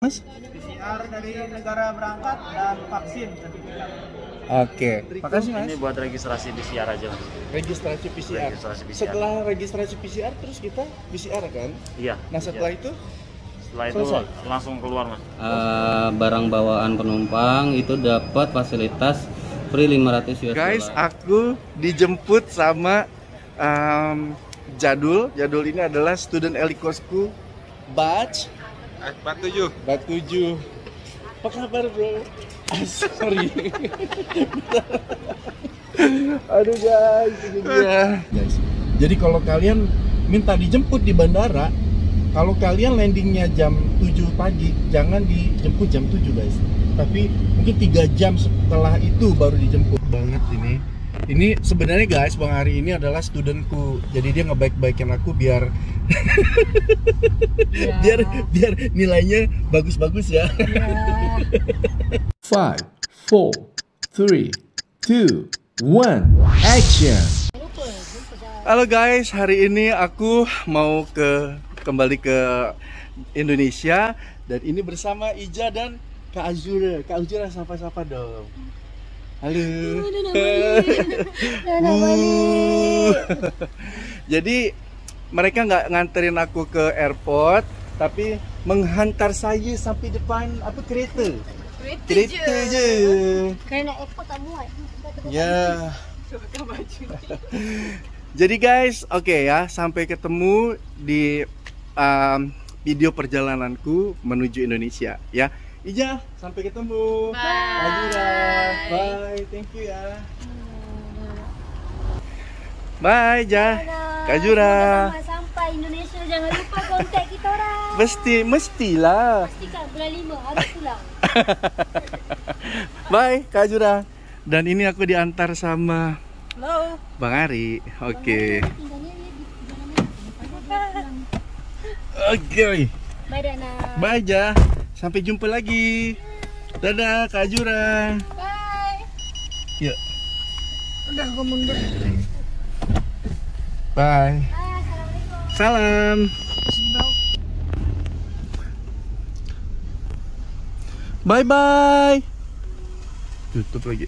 Mas? PCR dari negara berangkat dan vaksin sertifikat. Oke, makasih Mas. Ini buat registrasi PCR aja, Mas. Registrasi PCR. Registrasi PCR. Setelah registrasi PCR terus kita PCR kan? Iya. Nah setelah iya. itu Setelah itu selesai? langsung keluar, Mas. Barang bawaan penumpang itu dapat fasilitas free 500 US guys, dollar. aku dijemput sama Jadul. Jadul ini adalah student elikosku batch Bat 7. Apa kabar bro? Sorry. Aduh guys, ini dia. Guys, jadi kalau kalian minta dijemput di bandara, kalau kalian landingnya jam 7 pagi, jangan dijemput jam 7 guys. Tapi mungkin 3 jam setelah itu baru dijemput banget ini. Ini sebenarnya guys, Bang Ari ini adalah studentku. Jadi dia ngebaik-baikin aku biar biar nilainya bagus-bagus ya. 5, 4, 3, 2, 1, action! Halo guys, hari ini aku mau kembali ke Indonesia dan ini bersama Ija dan Kak Azura. Kak Azura sapa-sapa dong. Halo. Jadi mereka nggak nganterin aku ke airport, tapi menghantar saya sampai depan kereta. Kereta je. Kerana airport tak muat. Ya. Jadi guys, oke ya, sampai ketemu di video perjalananku menuju Indonesia ya. Ija, sampai ketemu. Bye. Ajura. Bye, thank you ya. Bye, Ija. Kak Jura. Sampai Indonesia, jangan lupa kontak kita orang. Mestilah. Pastikan bulan 5 harus pulang. Bye, Kak Jura. Dan ini aku diantar sama Halo. Bang Ari. Oke. Tinggalnya di Oke. Bye Dana. Bye, Ja. Sampai jumpa lagi. Dadah, Kak Jura. Bye. Yuk. Udah gue mundur. Bye. Assalamualaikum. Salam. Bye bye. Tutup lagi.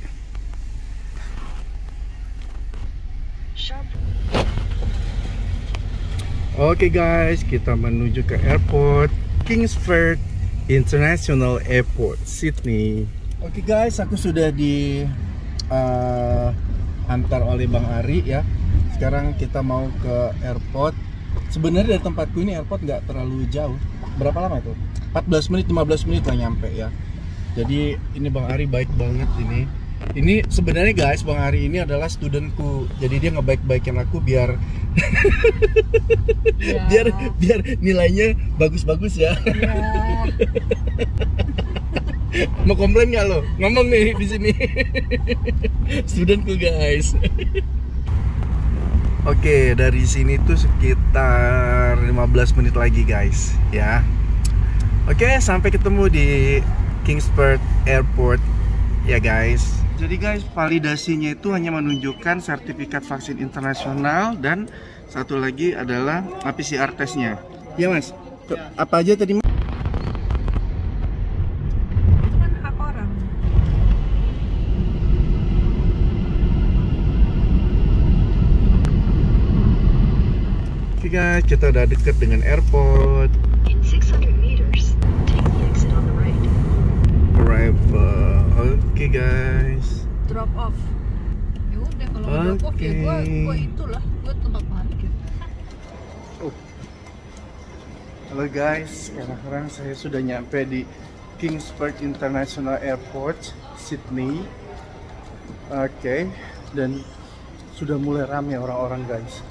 Oke guys, kita menuju ke airport Kingsford International Airport, Sydney. Oke guys, aku sudah antar oleh Bang Ari ya. Sekarang kita mau ke airport. Sebenarnya dari tempatku ini airport nggak terlalu jauh. Berapa lama tuh? 14 menit, 15 menit lah nyampe ya. Jadi ini Bang Ari baik banget ini. Ini sebenarnya guys, Bang Ari ini adalah studentku. Jadi dia ngebaik-baikin aku biar biar nilainya bagus-bagus ya. Mau komplain nggak lo? Ngomong nih di sini. Studentku guys. Oke, dari sini tuh sekitar 15 menit lagi guys ya. Oke, sampai ketemu di Kingsford Airport ya guys. Jadi guys, validasinya itu hanya menunjukkan sertifikat vaksin internasional dan satu lagi adalah PCR tesnya. Ya Mas, apa aja tadi Mas? Itu kan hak orang. Oke guys, kita udah deket dengan airport. In 600 meters, take the exit on the right. Arrival. Oke guys. Drop off. Ya udah kalau drop off ya gua itulah, gua tempat parkir. Halo guys, sekarang saya sudah nyampe di Kingsford International Airport, Sydney. Oke, dan sudah mulai ramai orang-orang guys.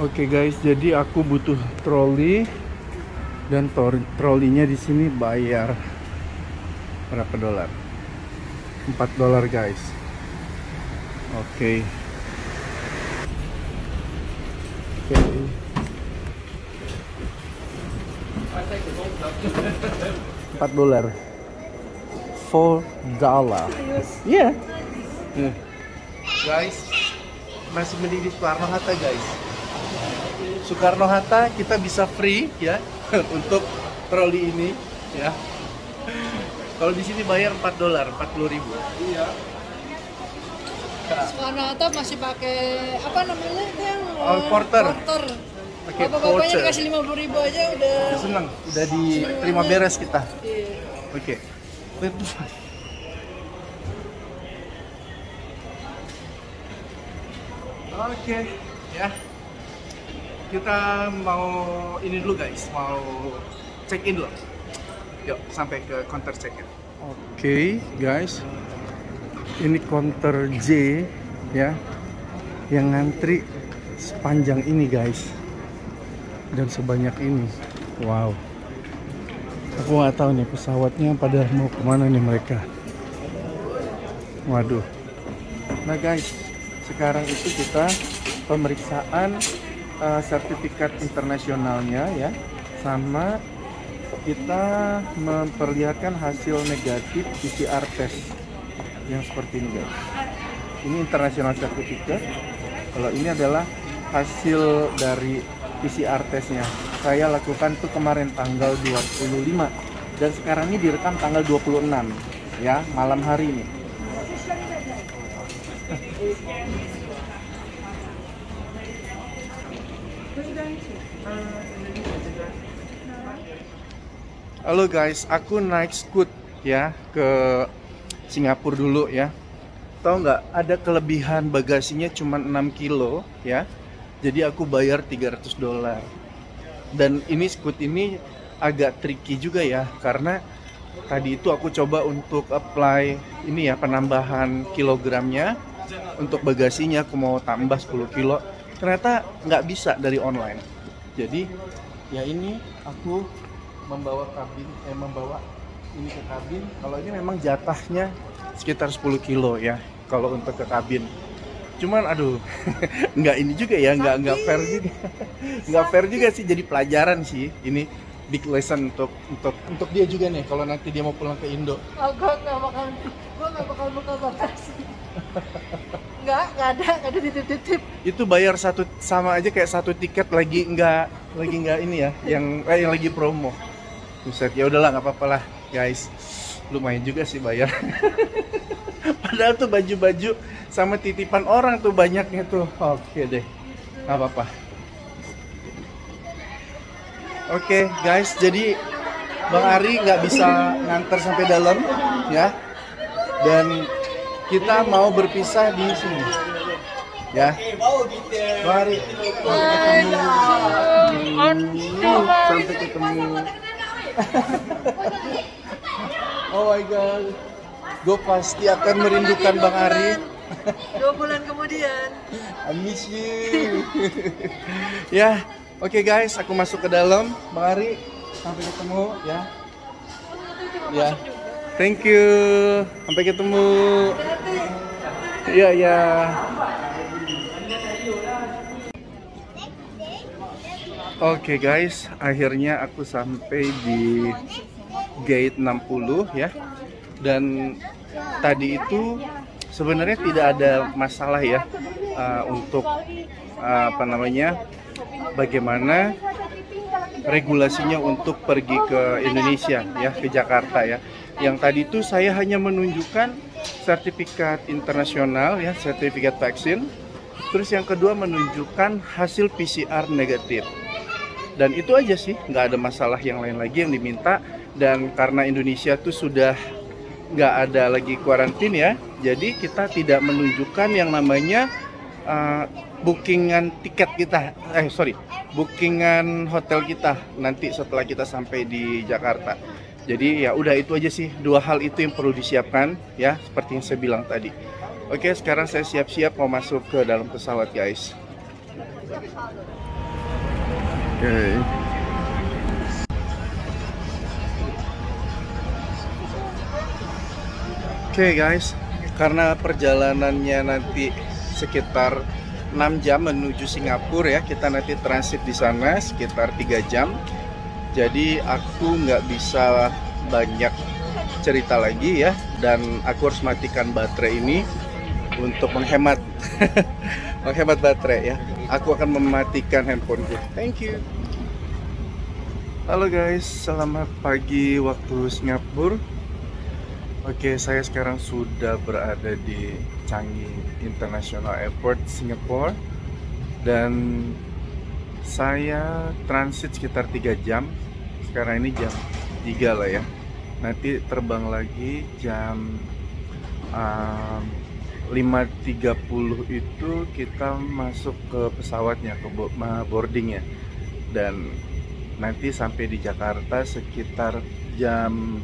Oke guys, jadi aku butuh troli dan trolinya di sini bayar berapa dolar? $4 guys. Oke. $4. Iya. Guys, masih mending di Soekarno Hatta guys. Soekarno-Hatta kita bisa free ya untuk troli ini ya. Kalau di sini bayar $4, 40.000. Iya. Soekarno-Hatta masih pakai apa namanya itu yang Porter. Pakai Bapak-bapaknya voucher. dikasih 50.000 aja udah. Senang, udah diterima beres kita. Iya. Oke. Oke, ya. Kita mau ini dulu guys, mau check in dulu. Yuk, sampai ke counter check in. Oke, guys. Ini counter J ya. Yang ngantri sepanjang ini guys. Dan sebanyak ini. Wow. Aku nggak tahu nih pesawatnya pada mau kemana nih mereka. Waduh. Nah guys, sekarang itu kita pemeriksaan sertifikat internasionalnya ya, sama kita memperlihatkan hasil negatif PCR test yang seperti ini guys. Ini international certificate. Kalau ini adalah hasil dari PCR testnya. Saya lakukan tuh kemarin tanggal 25 dan sekarang ini direkam tanggal 26 ya, malam hari ini. Halo guys, aku naik Scoot ya ke Singapura dulu ya. Tahu nggak, ada kelebihan bagasinya cuma 6 kilo ya. Jadi aku bayar $300. Dan ini Scoot ini agak tricky juga ya, karena tadi itu aku coba untuk apply ini ya, penambahan kilogramnya untuk bagasinya. Aku mau tambah 10 kilo, ternyata nggak bisa dari online. Jadi ya ini aku membawa ini ke kabin. Kalau ini memang jatahnya sekitar 10 kilo ya kalau untuk ke kabin. Cuman aduh nggak ini juga ya, nggak fair juga. Nggak fair juga sih, jadi pelajaran sih ini, big lesson untuk dia juga nih kalau nanti dia mau pulang ke Indo. Oh, gue nggak bakal buka bagasi. Nggak ada dititip. Itu bayar satu, sama aja kayak satu tiket lagi nggak ini ya, yang lagi promo. Buset, ya udahlah nggak apa-apa lah guys, lumayan juga sih bayar. Padahal tuh baju-baju sama titipan orang tuh banyaknya tuh. Oke deh, nggak apa-apa. Oke guys, jadi Bang Ari nggak bisa nganter sampai dalam ya, dan kita mau berpisah di sini ya. Bang Ari, sampai ketemu. Oh my god, gue pasti akan merindukan Bang Ari. 2 bulan kemudian. I miss you. Ya, oke guys, aku masuk ke dalam. Bang Ari, sampai ketemu ya. Ya, thank you. Sampai ketemu. Iya ya. Oke guys, akhirnya aku sampai di gate 60 ya. Dan tadi itu sebenarnya tidak ada masalah ya untuk bagaimana regulasinya untuk pergi ke Indonesia ya, ke Jakarta ya. Yang tadi itu saya hanya menunjukkan sertifikat internasional ya, sertifikat vaksin. Terus yang kedua menunjukkan hasil PCR negatif. Dan itu aja sih, nggak ada masalah yang lain lagi yang diminta. Dan karena Indonesia tuh sudah nggak ada lagi kuarantin ya, jadi kita tidak menunjukkan yang namanya bookingan tiket kita, bookingan hotel kita nanti setelah kita sampai di Jakarta. Jadi ya udah itu aja sih, 2 hal itu yang perlu disiapkan ya, seperti yang saya bilang tadi. Oke, sekarang saya siap-siap mau masuk ke dalam pesawat guys. Oke. Oke guys, karena perjalanannya nanti sekitar 6 jam menuju Singapura ya, kita nanti transit di sana sekitar 3 jam. Jadi aku nggak bisa banyak cerita lagi ya, dan aku harus matikan baterai ini. untuk menghemat menghemat baterai ya. Aku akan mematikan handphoneku. Thank you. Halo guys, selamat pagi waktu Singapura. Oke, saya sekarang sudah berada di Changi International Airport, Singapura. Dan saya transit sekitar 3 jam. Sekarang ini jam 3 lah ya. Nanti terbang lagi jam 5.30 itu kita masuk ke pesawatnya, ke boardingnya. Dan nanti sampai di Jakarta sekitar jam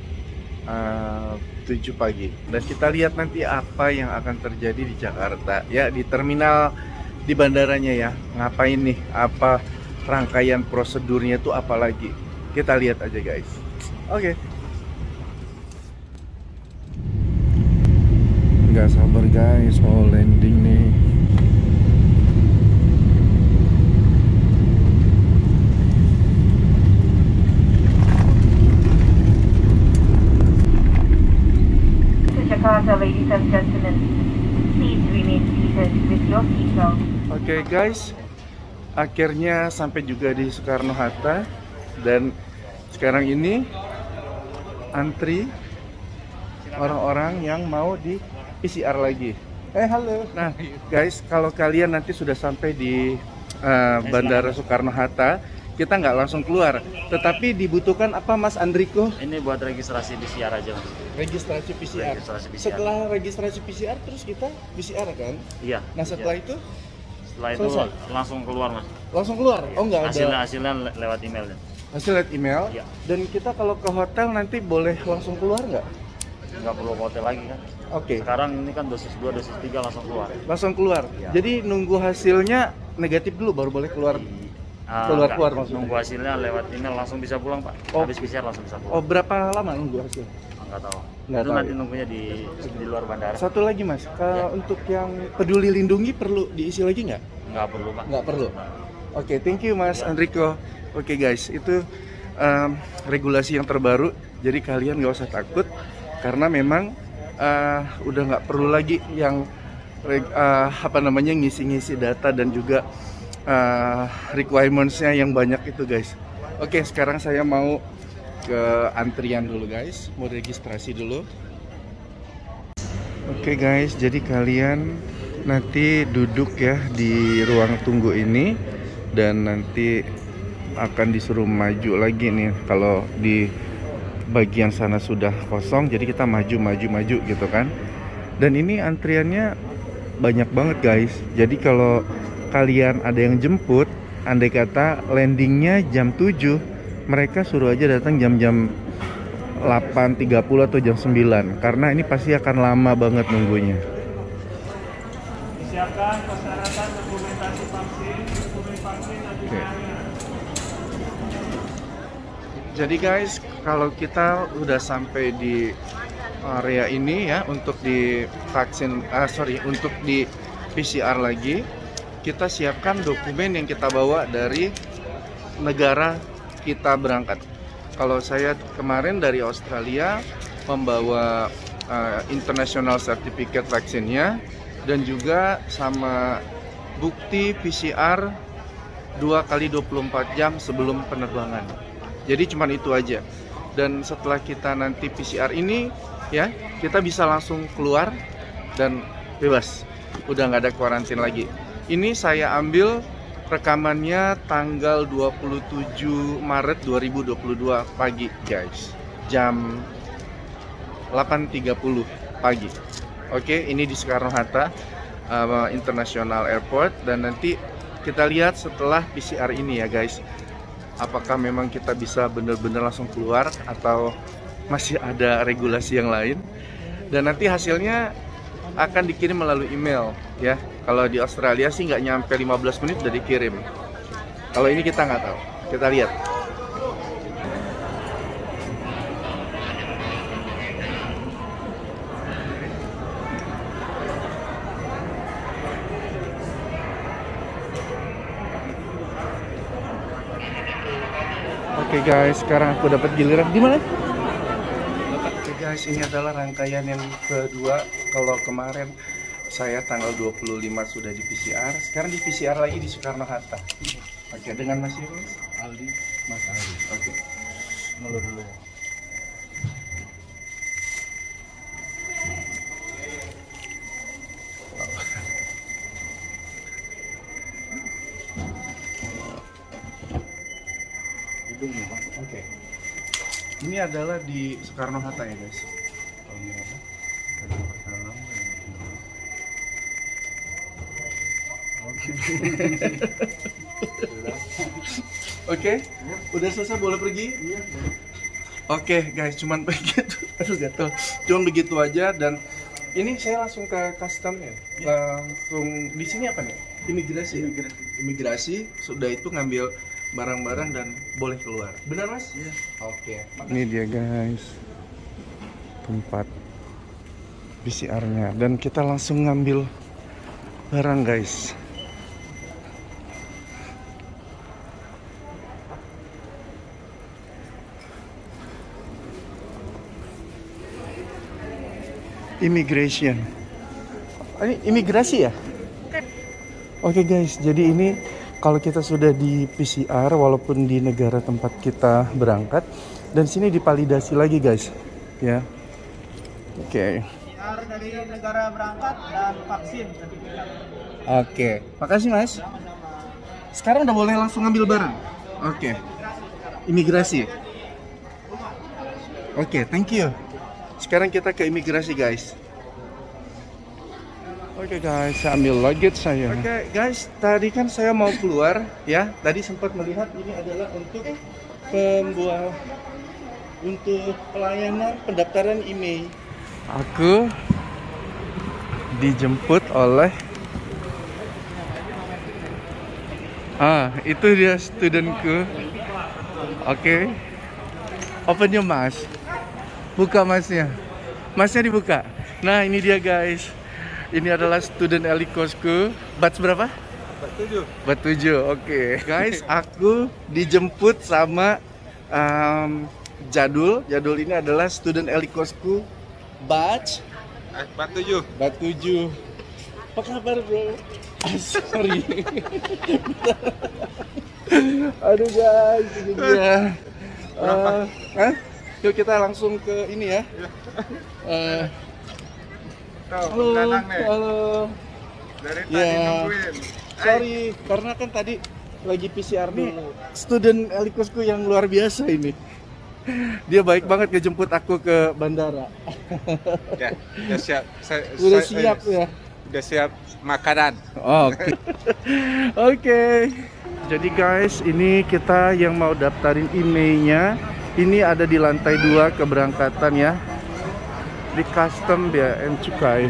7 pagi. Dan kita lihat nanti apa yang akan terjadi di Jakarta ya, di terminal, di bandaranya ya. Ngapain nih, apa rangkaian prosedurnya itu apa lagi, kita lihat aja guys. Oke. Nggak sabar guys, mau landing nih. Jakarta, ladies and gentlemen, please remain seated with your seatbelt. Oke guys, akhirnya sampai juga di Soekarno-Hatta. Dan sekarang ini antri orang-orang yang mau di PCR lagi. Halo. Nah guys, kalau kalian nanti sudah sampai di Bandara Soekarno-Hatta, kita nggak langsung keluar, tetapi dibutuhkan apa Mas Andriko? Ini buat registrasi PCR aja mas. Registrasi PCR. Registrasi PCR. Setelah registrasi PCR terus kita PCR kan? Iya. Nah setelah iya. itu? Setelah itu selesai? langsung keluar mas. Langsung keluar? Oh nggak ada? Hasilnya lewat email ya. Hasil lewat email? Iya. Dan kita kalau ke hotel nanti boleh langsung keluar nggak? Nggak perlu ke hotel lagi kan. Oke. Sekarang ini kan dosis 2, dosis 3 langsung keluar. Langsung keluar? Iya. Jadi nunggu hasilnya negatif dulu baru boleh keluar? Enggak. Keluar maksudnya? Nunggu hasilnya lewat email langsung bisa pulang pak. Oh. Habis PCR langsung bisa pulang. Oh berapa lama nunggu hasil? Nggak tahu. Nggak Itu tahu, nanti ya? nunggunya di luar bandara. Satu lagi mas, kalau Ya. untuk yang peduli lindungi perlu diisi lagi nggak? Nggak perlu pak. Nggak perlu? Oke, thank you mas Andriko. Oke guys, itu regulasi yang terbaru. Jadi kalian nggak usah takut, karena memang udah nggak perlu lagi yang ngisi-ngisi data dan juga requirements-nya yang banyak itu guys. Oke, sekarang saya mau ke antrian dulu guys, mau registrasi dulu. Oke guys, jadi kalian nanti duduk ya di ruang tunggu ini, dan nanti akan disuruh maju lagi nih. Kalau di bagian sana sudah kosong, jadi kita maju gitu kan. Dan ini antriannya banyak banget guys. Jadi kalau kalian ada yang jemput, andai kata landingnya jam 7, mereka suruh aja datang jam-jam 8.30 atau jam 9, karena ini pasti akan lama banget nunggunya. Siapkan persyaratan dokumentasi vaksin, Oke. Jadi guys, kalau kita udah sampai di area ini ya, untuk di vaksin, untuk di PCR lagi, kita siapkan dokumen yang kita bawa dari negara kita berangkat. Kalau saya kemarin dari Australia membawa international certificate vaksinnya, dan juga sama bukti PCR 2x24 jam sebelum penerbangan. Jadi cuman itu aja. Dan setelah kita nanti PCR ini ya, kita bisa langsung keluar dan bebas, udah nggak ada karantin lagi. Ini saya ambil rekamannya tanggal 27 Maret 2022 pagi guys, jam 8.30 pagi. Oke, ini di Soekarno-Hatta International Airport. Dan nanti kita lihat setelah PCR ini ya guys, apakah memang kita bisa benar-benar langsung keluar atau masih ada regulasi yang lain. Dan nanti hasilnya akan dikirim melalui email ya. Kalau di Australia sih nggak nyampe 15 menit udah dikirim. Kalau ini kita nggak tahu, kita lihat. Oke guys, sekarang aku dapat giliran di mana? Oke guys, ini adalah rangkaian yang kedua. Kalau kemarin saya tanggal 25 sudah di PCR. Sekarang di PCR lagi di Soekarno-Hatta. Oke, dengan Mas Yunus, Aldi, Mas Aldi. Oke. Ngelur dulu ya. Oke. Ini adalah di Soekarno-Hatta ya guys. Oke, udah selesai, boleh pergi? Oke guys, cuman begitu. Aduh gatel. Cuman begitu aja, dan ini saya langsung ke custom ya. Langsung di sini apa nih? Imigrasi. Imigrasi. Sudah itu ngambil barang-barang dan boleh keluar. Benar Mas? Iya. Oke. Ini dia guys, tempat PCR-nya, dan kita langsung ngambil barang guys. Immigration. Ini imigrasi ya? Oke guys, jadi ini kalau kita sudah di PCR walaupun di negara tempat kita berangkat, dan sini divalidasi lagi guys, ya. Oke. PCR dari negara berangkat dan vaksin sertifikat. Oke, makasih Mas. Sekarang udah boleh langsung ngambil barang. Oke. Imigrasi. Oke, thank you. Sekarang kita ke imigrasi guys. Oke guys, saya ambil luggage saya. Oke guys, tadi kan saya mau keluar ya. Tadi sempat melihat ini adalah untuk untuk pelayanan pendaftaran email. Aku dijemput oleh itu dia studentku. Oke. Open your mask. Buka masnya. Masnya dibuka. Nah, ini dia guys. Ini adalah student Elikosku. Batch berapa? Batch 7. Oke. Guys, aku dijemput sama Jadul. Jadul ini adalah student Elikosku. Batch 7. Batch 7. Apa kabar, bro? Sorry. Aduh guys, ini dia. Yuk kita langsung ke ini ya. Halo, halo. Dari tadi nungguin. Sorry, karena kan tadi lagi PCR dulu. Student Elikosku yang luar biasa ini. Dia baik banget ngejemput aku ke bandara. Udah siap. Udah siap ya. Udah siap makanan. Oke. Oke. Jadi guys, ini kita yang mau daftarin emailnya. Ini ada di lantai 2 keberangkatan ya. Di custom Bea and Cukai.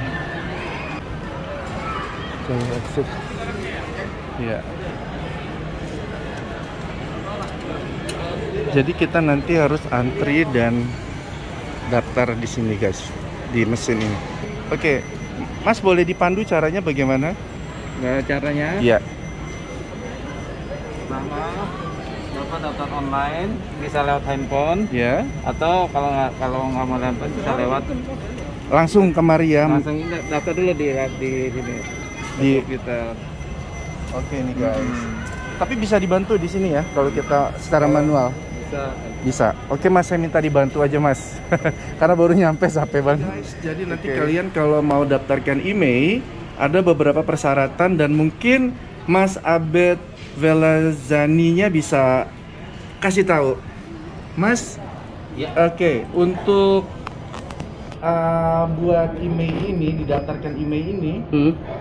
Exit. Ya. Jadi kita nanti harus antri dan daftar di sini guys, di mesin ini. Oke, Mas boleh dipandu caranya bagaimana? Caranya? Iya. Pertama, Bapak daftar online, bisa lewat handphone. Ya. Atau kalau nggak mau handphone bisa lewat Langsung kemari ya. langsung daftar dulu di sini. Di kita. Oke nih guys. Tapi bisa dibantu di sini ya kalau kita secara manual. Bisa. Oke Mas, saya minta dibantu aja Mas. Karena baru nyampe capek banget. Guys, jadi nanti kalian kalau mau daftarkan email, ada beberapa persyaratan dan mungkin Mas Abed Velazaninya bisa kasih tahu. Mas, ya. Oke, untuk buat email ini, didaftarkan email ini,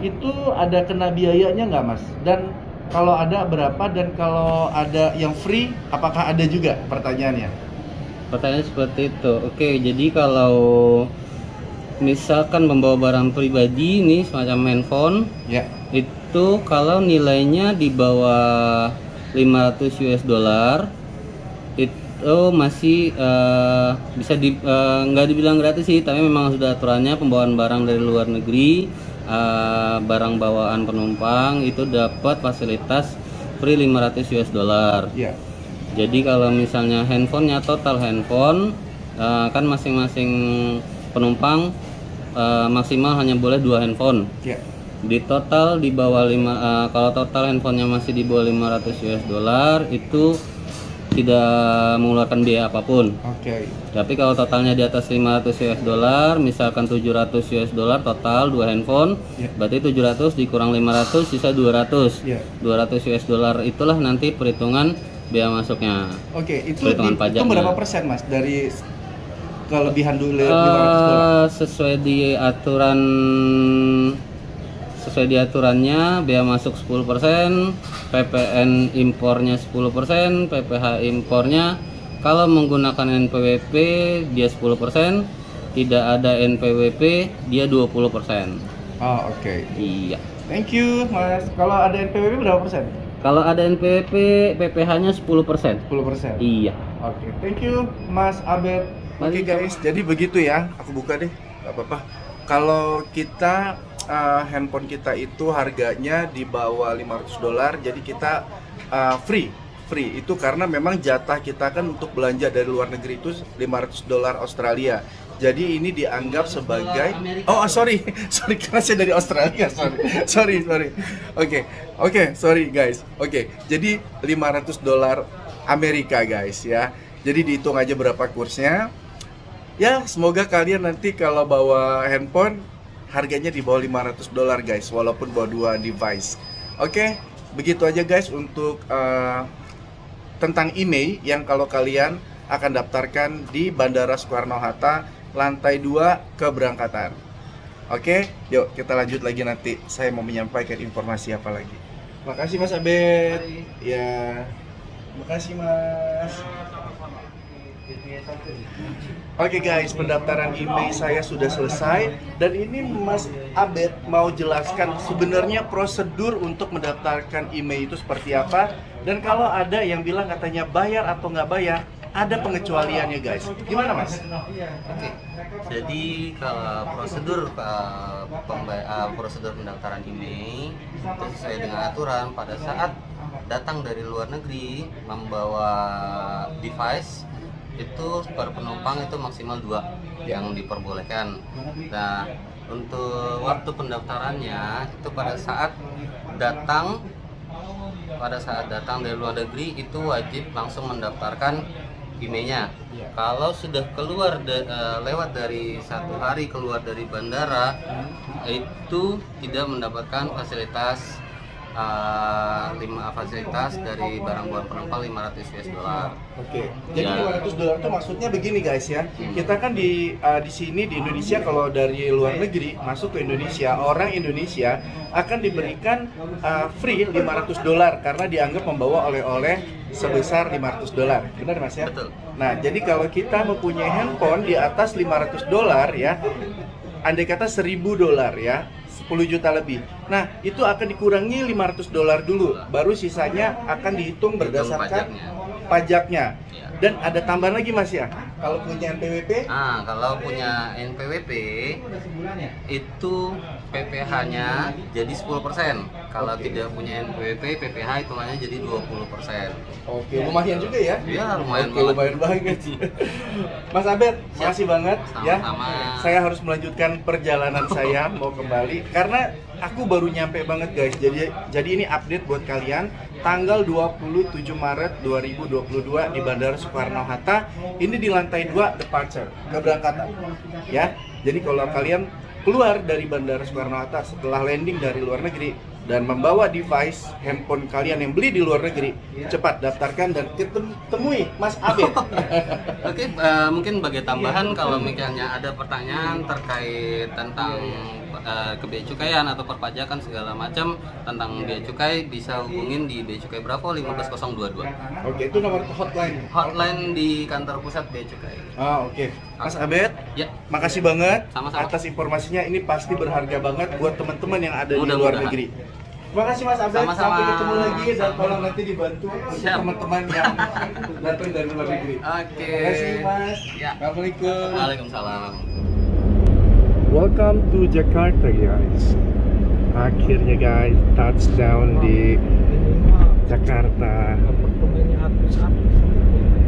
itu ada kena biayanya nggak Mas? Dan kalau ada berapa, dan kalau ada yang free, apakah ada juga? Pertanyaannya. Pertanyaan seperti itu. Oke, jadi kalau misalkan membawa barang pribadi ini semacam handphone, Ya. itu kalau nilainya di bawah 500 US dollar itu masih bisa nggak dibilang gratis sih, tapi memang sudah aturannya pembawaan barang dari luar negeri, barang bawaan penumpang itu dapat fasilitas free 500 US dollar. Ya. Jadi kalau misalnya handphonenya total handphone, kan masing-masing penumpang maksimal hanya boleh 2 handphone. Ya. Di total di bawah kalau total handphonenya masih di bawah 500 US dollar itu tidak mengeluarkan biaya apapun. Oke. Tapi kalau totalnya di atas 500 US dollar, misalkan 700 US dollar total 2 handphone, berarti 700 dikurang 500 sisa 200. 200 US dollar itulah nanti perhitungan biaya masuknya. Oke, itu perhitungan pajaknya. Itu berapa persen, Mas, dari kelebihan dulu 500 dolar? Sesuai di aturannya biaya masuk 10%, PPN impornya 10%, PPH impornya kalau menggunakan NPWP dia 10%, tidak ada NPWP dia 20%. Oh, oke. Iya. Thank you, Mas. Kalau ada NPWP berapa persen? Kalau ada NPWP, PPH-nya 10%. 10%. Iya. Oke, thank you, Mas Abed. Oke guys, jadi begitu ya. Aku buka deh, nggak apa-apa. Kalau kita handphone kita itu harganya di bawah 500 dolar, jadi kita free itu karena memang jatah kita kan untuk belanja dari luar negeri itu 500 dolar Australia. Jadi ini dianggap sebagai sorry karena saya dari Australia, sorry. Oke, sorry guys. Oke, jadi 500 dolar Amerika guys ya. Jadi dihitung aja berapa kursnya. Ya, semoga kalian nanti kalau bawa handphone harganya di bawah 500 dolar guys, walaupun bawa 2 device. Oke, begitu aja guys untuk tentang IMEI yang kalau kalian akan daftarkan di Bandara Soekarno-Hatta lantai 2 keberangkatan. Oke, yuk kita lanjut lagi nanti. Saya mau menyampaikan informasi apa lagi. Makasih Mas Abed. Ya, makasih Mas. Oke guys, pendaftaran IMEI saya sudah selesai dan ini Mas Abed mau jelaskan sebenarnya prosedur untuk mendaftarkan IMEI itu seperti apa, dan kalau ada yang bilang katanya bayar atau nggak bayar, ada pengecualiannya guys. Gimana Mas? Oke. Jadi kalau prosedur pendaftaran IMEI itu sesuai dengan aturan pada saat datang dari luar negeri membawa device itu per penumpang itu maksimal 2 yang diperbolehkan. Nah, untuk waktu pendaftarannya itu pada saat datang dari luar negeri itu wajib langsung mendaftarkan IMEI-nya. Kalau sudah keluar lewat dari 1 hari keluar dari bandara itu tidak mendapatkan fasilitas fasilitas dari barang bawaan penumpang 500 US dollar. Oke. Jadi 500 dolar itu maksudnya begini guys ya. Kita kan di sini di Indonesia, kalau dari luar negeri masuk ke Indonesia, orang Indonesia akan diberikan free 500 dolar karena dianggap membawa oleh-oleh sebesar 500 dolar. Benar Mas ya? Betul. Nah, jadi kalau kita mempunyai handphone di atas 500 dolar ya, andai kata 1000 dolar ya, 10 juta lebih. Nah, itu akan dikurangi 500 dolar dulu, baru sisanya akan dihitung berdasarkan pajaknya. Dan ada tambahan lagi Mas ya, kalau punya NPWP? Kalau punya NPWP itu PPH-nya jadi 10%. Kalau tidak punya NPWP, PPH hitungannya jadi 20%. Oke, lumayan juga ya? Iya, lumayan banget. Mas Abed, makasih banget. Sama-sama. Ya. Saya harus melanjutkan perjalanan saya mau kembali karena aku baru nyampe banget guys. Jadi ini update buat kalian. Tanggal 27 Maret 2022 di Bandara Soekarno-Hatta. Ini di lantai 2 departure, keberangkatan. Ya. Jadi kalau kalian keluar dari Bandara Soekarno-Hatta setelah landing dari luar negeri dan membawa device handphone kalian yang beli di luar negeri, cepat daftarkan dan temui Mas Abed. Oke, mungkin bagi tambahan kalau misalnya ada pertanyaan terkait tentang ke cukaian atau perpajakan segala macam tentang bea cukai, bisa hubungin di Bea Cukai Bravo 15022. Oke, itu nomor hotline. Hotline di kantor pusat Bea Cukai. Oke. Mas Abed, ya, makasih banget sama-sama atas informasinya. Ini pasti berharga banget buat teman-teman yang ada di luar negeri. Makasih Mas Abed, sampai ketemu lagi dan tolong nanti dibantu untuk teman-teman yang datang dari luar negeri. Oke. Makasih Mas. Ya. Assalamualaikum. Waalaikumsalam. Welcome to Jakarta guys. Akhirnya guys, touchdown di Jakarta.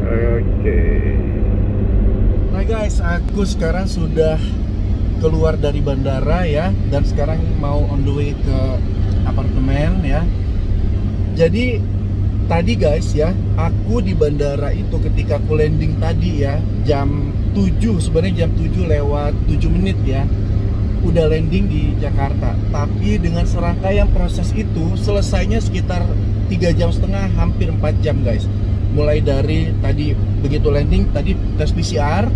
Oke. Nah guys, aku sekarang sudah keluar dari bandara ya, dan sekarang mau on the way ke apartemen ya. Jadi tadi guys ya, aku di bandara itu ketika aku landing tadi ya, jam 7, sebenarnya jam 7 lewat 7 menit ya, udah landing di Jakarta. Tapi dengan serangkaian proses itu selesainya sekitar 3,5 jam, hampir 4 jam guys. Mulai dari tadi begitu landing, tadi tes PCR,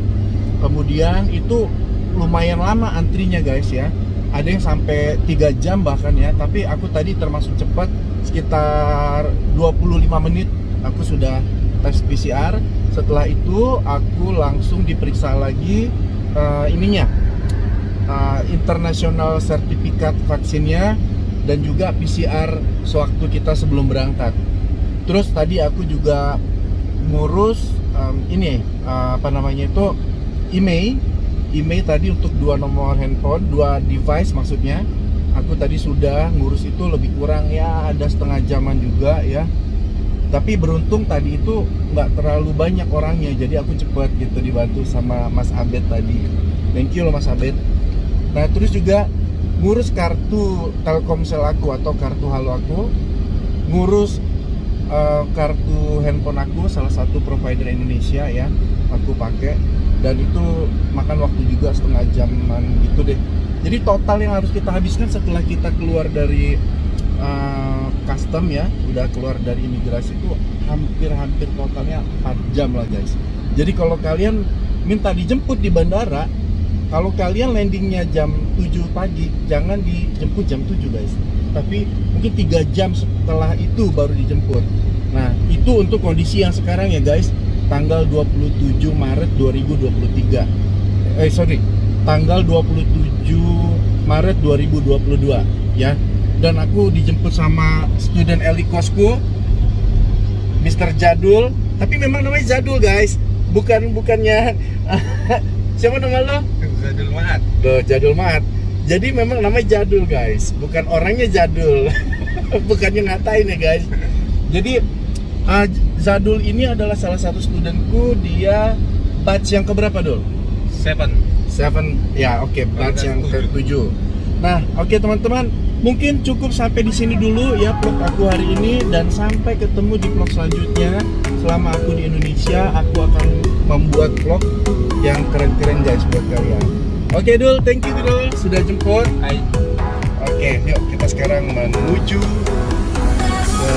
kemudian itu lumayan lama antrinya guys ya. Ada yang sampai 3 jam bahkan ya, tapi aku tadi termasuk cepat, sekitar 25 menit aku sudah tes PCR. Setelah itu aku langsung diperiksa lagi international sertifikat vaksinnya dan juga PCR sewaktu kita sebelum berangkat. Terus tadi aku juga ngurus email tadi untuk 2 nomor handphone, 2 device maksudnya. Aku tadi sudah ngurus itu lebih kurang ya ada setengah jaman juga ya. Tapi beruntung tadi itu nggak terlalu banyak orangnya, jadi aku cepet gitu dibantu sama Mas Abed tadi. Thank you loh Mas Abed. Nah terus juga ngurus kartu Telkomsel aku atau kartu Halo aku, ngurus kartu handphone aku, salah satu provider Indonesia ya, aku pakai, dan itu makan waktu juga setengah jaman gitu deh. Jadi total yang harus kita habiskan setelah kita keluar dari custom ya, udah keluar dari imigrasi itu hampir totalnya 4 jam lah guys. Jadi kalau kalian minta dijemput di bandara, kalau kalian landingnya jam 7 pagi, jangan dijemput jam 7 guys, tapi mungkin 3 jam setelah itu baru dijemput. Nah itu untuk kondisi yang sekarang ya guys, tanggal 27 Maret 2023 tanggal 27 Maret 2022 ya. Dan aku dijemput sama student Elikosku, Mr. Jadul. Tapi memang namanya Jadul guys, bukannya siapa nama lo? Jadul Mahat. Loh, Jadul Mahat. Jadi memang namanya Jadul guys, bukan orangnya Jadul. Bukannya ngatain ya guys. Jadi Jadul ini adalah salah satu studentku, dia batch yang keberapa Dul? 7. Ya, oke, batch yang ke-7. Nah, oke teman-teman, mungkin cukup sampai di sini dulu ya vlog aku hari ini, dan sampai ketemu di vlog selanjutnya. Selama aku di Indonesia, aku akan membuat vlog yang keren-keren guys buat kalian. Oke Dul, thank you Dul sudah jemput. Hai. Oke, yuk kita sekarang menuju ke